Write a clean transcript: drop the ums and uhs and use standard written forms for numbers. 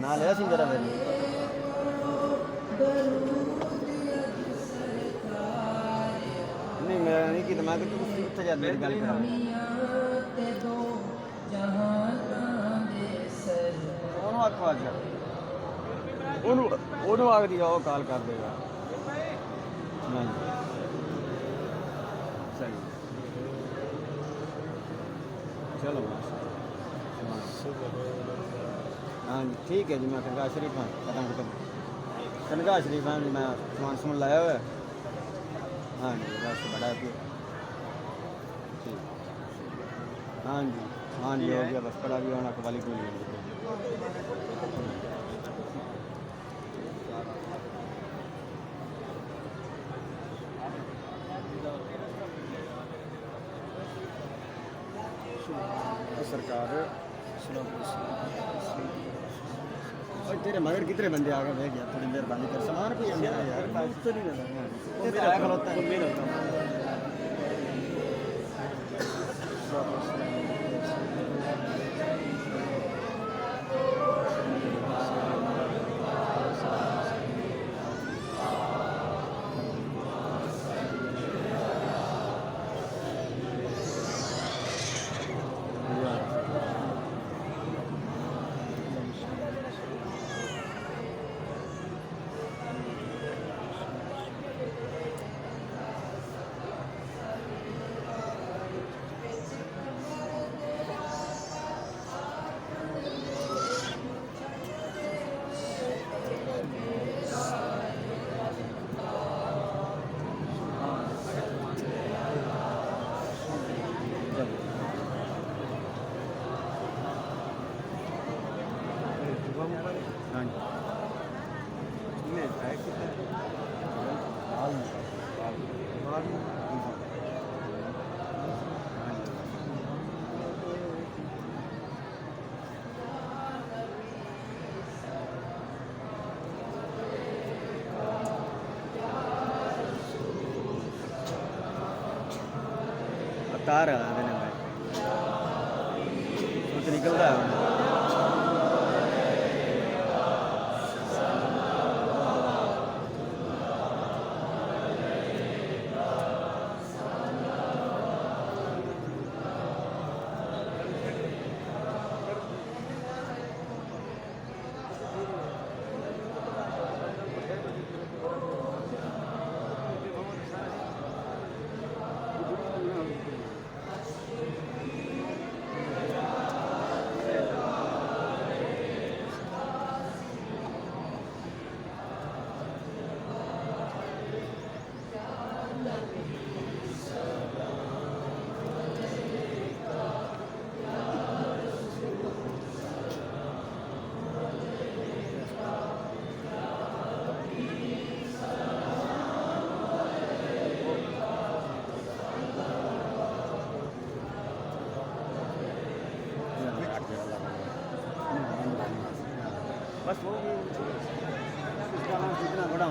ना लिया सी मेरा फिर नहीं मेरा नहीं कि मैं तो कुछ उत्थे जा मेरी गल करा ਉਹਨੂੰ ਆਖੋ ਅੱਜ ਉਹਨੂੰ ਆਖ ਦਿਆ ਉਹ ਕਾਲ ਕਰ ਦੇਗਾ ਹਾਂਜੀ ਸਹੀ ਚਲੋ हाँ जी ठीक है जी मैं कनगा शरीफ हाँ पता कनगा शरीफ हाँ जी मैं सामान लाया हुआ है हाँ जी बस बड़ा ठीक हाँ जी हो गया बस पड़ा भी होना वाली कोई नहीं सरकार तेरे मगर कितने बंदे आ गए भेज गया थोड़ी मेहरबानी कर सामान कोई मेरा यार तो नहीं रहता खलोता है तार है तो निकलता है बस वो इसका नाम कितना बड़ा